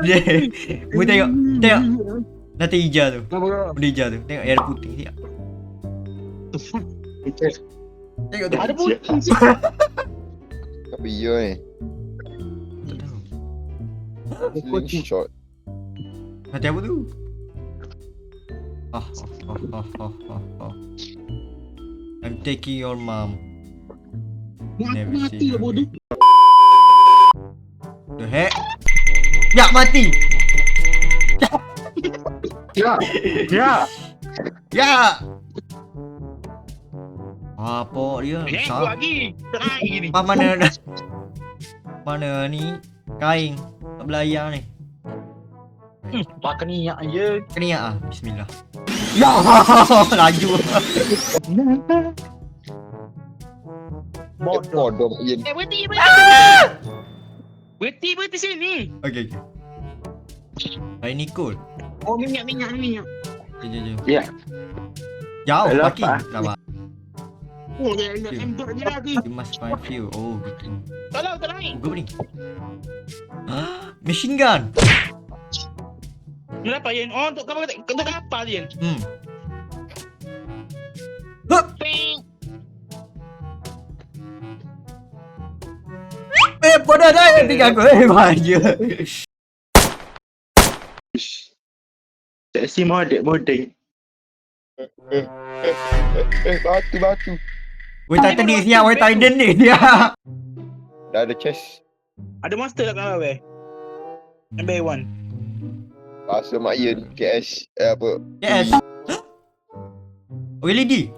Dia. Mu tengok. Tengok. Nanti hijau tu. Apa? Benda hijau tu. Tengok air putih tengok. Tengok tu. Ada putih. Apa iya ni? Tak tahu. Slingshot. Mati apa tu? I'm taking your mom. Never Mati seen lah her bodoh. again. The heck? Ya, mati. Ya. Ya. Apa dia? Aku lagi. Terakhir ni. Mana ni kain tak belayar ni. Pakai ni ya je. Kena ya ah. Bismillah. Ya, laju. Bodoh. Bodoh Mak Yin. Berhenti. Berhenti sini. Okey. Kain ni cool. Oh, minyak. Jom. Ya. Jauh Alah, parking. Pak. Sabar. Oh, dia nak tembak je lagi. You must find fuel. Oh, gitu. Tolong, tolong. Gua ni. Machine gun. Kenapa Yen? Oh, untuk kapal Yen. Hup. Ping. Bodoh dah tinggal aku. Bahaya. Tak si modek. Batu. Weh Titan ni siap. Weh Titan ni dia. Dah ada chest. Ada monster tak kenapa weh? Number 1. Bahasa Mak Yin. KS. Apa? Yes. LED.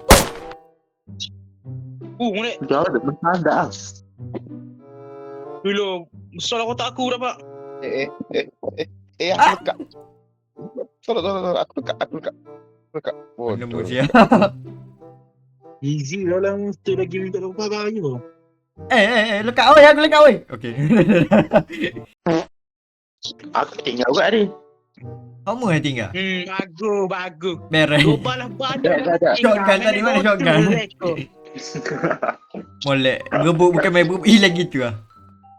Mulai. Jauh dah bertanda. Dulu. Besar lah kotak aku dapat. Aku dekat. Tolong. Aku dekat. Nombor Bodoh. siap. Easy lah monster lagi minta kau pakai je. Lekat oi, aku lekat oi. Okey. Aku tinggal juga ni. Kamu yang tinggal. Bagus. Beres. Global lah banyak. Shotgun tadi mana shotgun? Molek. Berebut bukan main berebut lagi tu ah.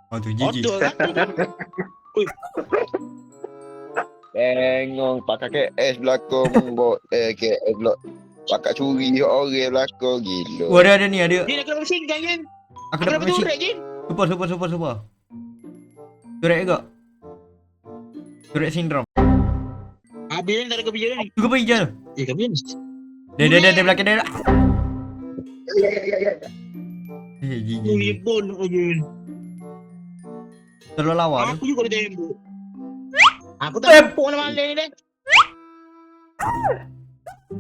Oh tu GG. Betul kan? Tengok pakai KS belakang. KS belakang. Pakai curi orang belakang. Gila. Oh ada ni ada. Dia nak kena mesin kan Yen? Aku Aku dapat dapat machine. turret Yen. Super. Turret juga. Turret syndrome. Habis Yen tak ada kebijakan ni. Tu ke hijau. Kebijakan. Dia belakang dia. GG. Ui, pun Yen. Terlalu lawa tu. Aku juga ada tembok. Aku tak nampak mana malam ni dah.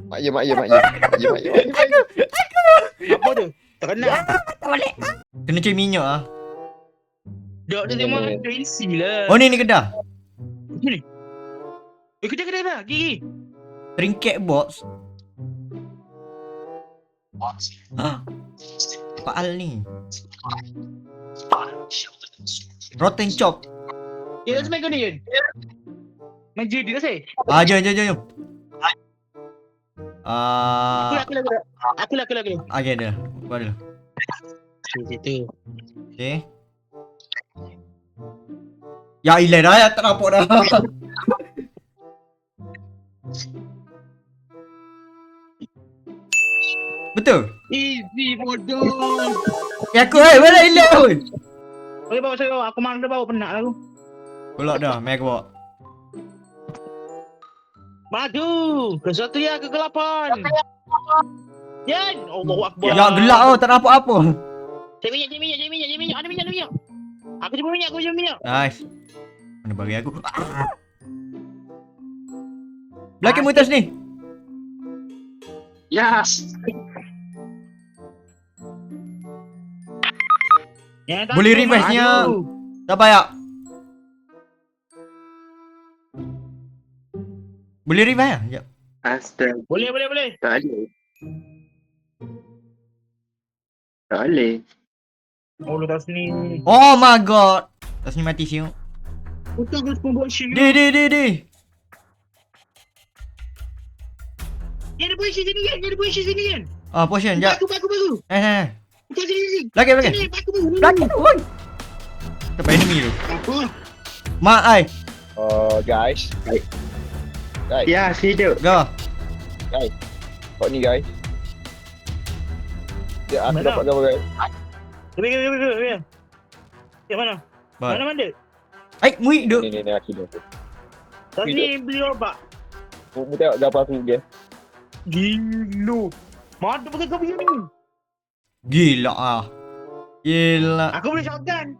Mak Yin. Apa tu? Tak kenal. Kena cari minyak ah. Dok dia memang crazy lah. Oh ni kedah. Ni. Kedai dah. Gigi. Trinket box. Pak Al ni. Rotten chop. Ya, tak semai kau ni Yen. Main judi dah saya. Jom. Aku lah. Okay dah. Buat dulu. Situ. Okay. Ya ilah dah, tak nampak dah. Betul? Easy bodoh. Ya aku mana ilah pun. Boleh bawa saya bawa. Aku mana dah bawa penat lah aku. Pulak dah, mai aku bawa. Maju. Kesatria kegelapan. Yan. Allahu Akbar. Ya gelap oh, tak nampak apa. Cari minyak. Ada minyak. Aku jumpa minyak. Nice. Mana bagi aku? Belakang mutas ni. Yes. Boleh revive-nya. Tak payah. Boleh revive ah? Sekejap. Astaga. Boleh. Tak boleh. Oh, lu kat sini. Oh my god. Tak sini mati siu. Betul aku semua buat shield. Di. Dia ada posisi sini kan. Ah, potion jap. Baku. Bukan sini. Belakang. Sini, baku. Belakang. Oi. Tempat enemy tu. Apa? Mak ai. Guys. Guys. Ya, hidup. Go. Kau ni guys. Ya, aku Mana? dapat gambar guys. Kami. Yang mana? Baik. Mana? Mui duk. Ni aku ni. Tadi ni beli obat. Mu tengok gambar aku dia. Gila. Mana pakai kau begini? Gila ah. Gila. Aku boleh shotgun.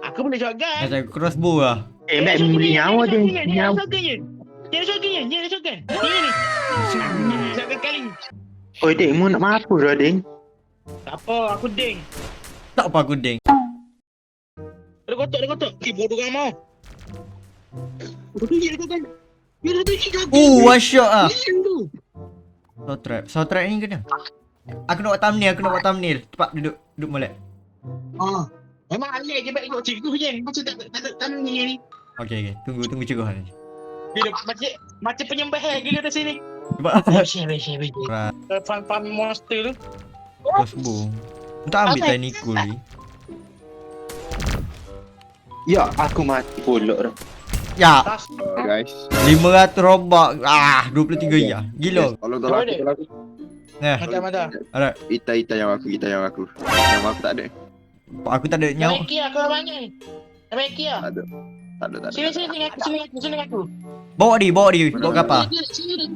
Macam crossbow lah. Baik beli nyawa dia. Nyawa. Jangan shotgun. Ni. Shotgun kali. Oh, dek, mu nak mampu dah, dek. Tak apa, aku ding. Tak apa aku ding. Ada kotak. Bodoh kau mau. Bodoh dia kan. Dia dah tinggi kaki. One shot ah. Tu. Saw trap ni kena. Aku nak buat thumbnail. Cepat duduk molek. Memang alih je baik tengok cikgu je. Macam tak ni. Okay. Tunggu ceguhan ni. Dia macam penyembah gila dah sini. Cepat. Share. Farm monster tu. Crossbow. Tak ambil tiny cool ni. Ya, aku mati pulak dah. Ya. Tas. Guys. 500 robak. 23 ya. Gila. Tolong Cuba aku. dia. Tolong aku. Nah. Mata. Alright. Ita yang aku. Yang aku tak ada. Aku tak ada nyawa. Meki aku banyak ni. Meki ah. Tak ada. Sini aku. Bawa dia. Bawa kapal. Sini.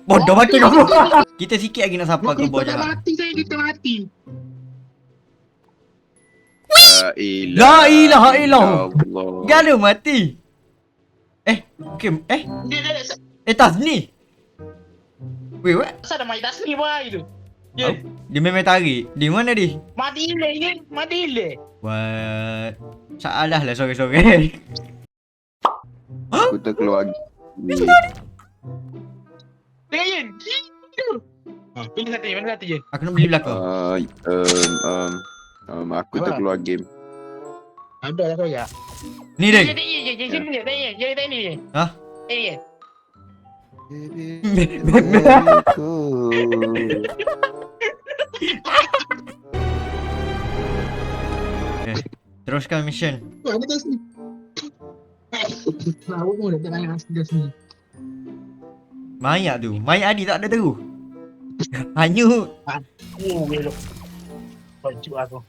Bodoh mati kamu. Kita sikit lagi nak sapa ke bawah jalan. Kita mati. La ilaha illallah. Allah. Gala mati. Okay. Dia Tas ni. Wait, what? asal ada mai dasni boy tu. Oh, dia memang tarik. Di mana dia? Mati le. What? Salah lah, sorry. Aku terkeluar. Lain. Pilih satu je. Aku nak beli belakang. Aku terkeluar game. Ada lah kau ya. Ni deh. Jadi ni. Hah? Ini. Teruskan mission. Ada dasni. Tahu pun dah tanya dasni. Mayat tu. Mayat Adi tak ada tu. Hanyut. Belok. Baju aku.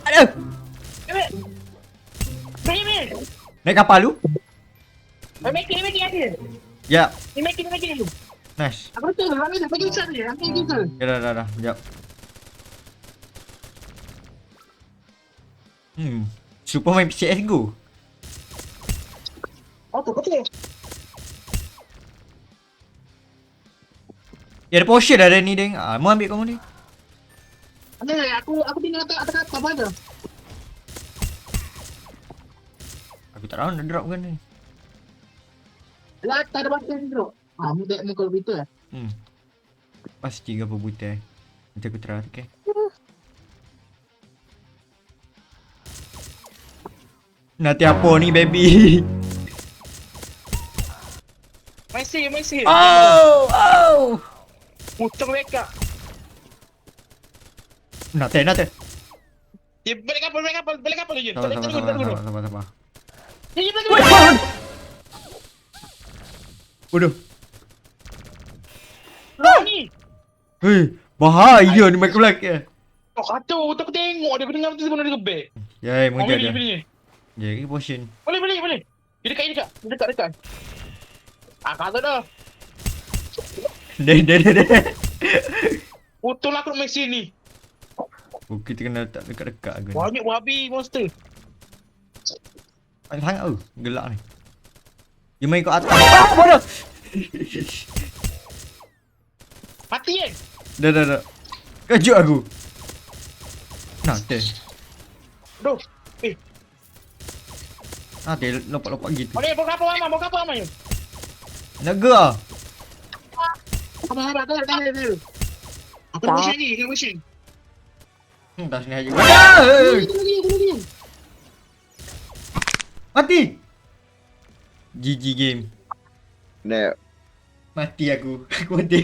Aduh. Naik kapal lu? Meki ada. Ya. Meki dulu. Nice. Aku tu, aku dah pergi sana dia. Aku pergi sana. Ya dah. Sekejap. Superman CSGO. Oh, tu betul. Ya ada potion ada ni deng. Mau ambil kamu ni. Ada aku tinggal atas apa ada. Aku tak tahu nak drop kan ni. Lah tak ada batu ni bro. Mudah muka begitu ya. Pasti ke putih. Nanti aku try okay. Nanti apa ni baby? Masih. Oh. Putar mereka. Nanti. Dia balik kapal je. Sabar. Dia balik. Waduh. Ni. Hei, bahaya ni main belakang. Oh, kacau. Aku tengok dia dengar tu sebenarnya dia gebek. Ya, mungkin ada. Beli. Ya, ini potion. Boleh. Dia dekat. Kata dah. Dah. Betul aku nak main sini. Oh, kita kena letak dekat-dekat aku. Banyak babi monster. Banyak sangat tu. Gelak ni. Dia main kat atas. Bodoh. Mati kan? Dah. Kejut aku. Nanti. Aduh. Nanti lompat-lompat gitu. Boleh bawa kapal aman. Naga. Apa dah. Aku nak mesin. Dah sini aja. Wadah! Mati. GG game. Nek. Mati aku. Aku mati.